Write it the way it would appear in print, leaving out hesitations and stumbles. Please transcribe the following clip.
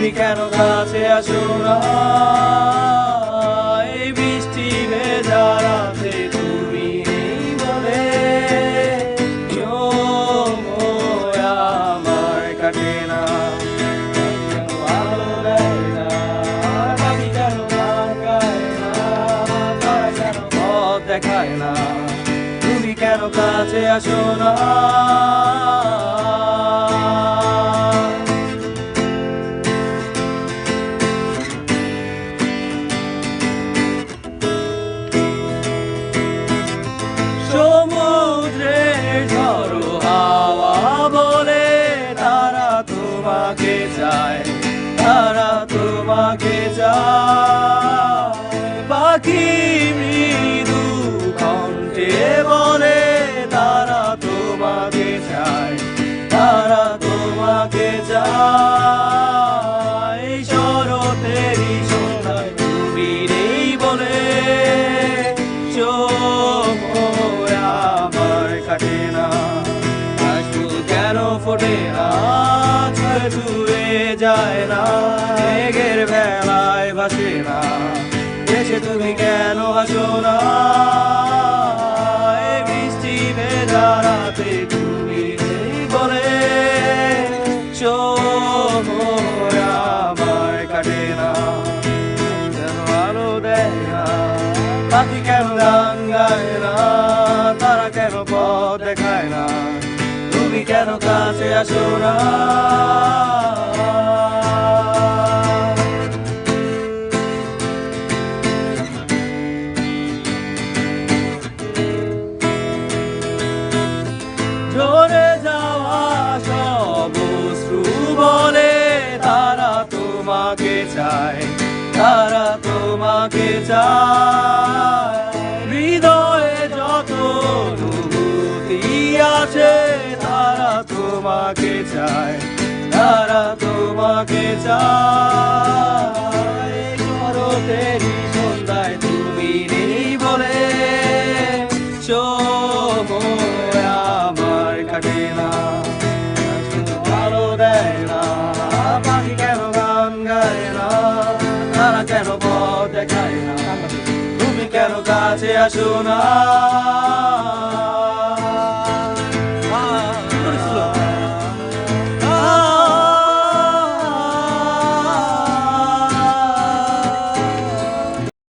তুমি কেন কাছে আসো না? এই বৃষ্টি ভেজা রাতে তুমি নেই বলে আমার কাটে না। কেন আলো দেয় না, পাখি কেন গান গায় না, তারা কেন পথ দেখায় না, তুমি কেন কাছে আসো না? সমুদ্রের ঝড়ো হাওয়া বলে তারা তোমাকে চায়, তারা তোমাকে চায়। পাখি মৃদু কণ্ঠে বলে তারা তোমাকে চায়, তারা তোমাকে চায়। শরতেরই সন্ধ্যায় তুমি নেই বলে চোখ আমার কাটে না। ফুল কেন ফোটে না, ছয় ছুঁয়ে যায় না, মেঘের বেলায় ভাসে না, এসে তুমি কেন আসো না? এই বৃষ্টি ভেজা রাতে তুমি নেই বলে চোখ আমার কাটে না। কেন আলো দেয় না, পাখি কেন গান গায় না, তারা কেন পথ দেখায় না, তুমি কেন কাছে আসো না? ঝরে যাওয়া সব অশ্রু বলে তারা তোমাকে চায়, তারা তোমাকে চায়। হৃদয়ে যত অনুভূতি আছে তারা তোমাকে চায়, তারা তোমাকে চায়। শরতেরই সন্ধ্যায় তুমি নেই বলে চোখ আমার কাটে না। ভালো দেয় না, পাখি কেন গান গায় না, তারা কেন পথ দেখায় না, তুমি কেন কাছে আসো না?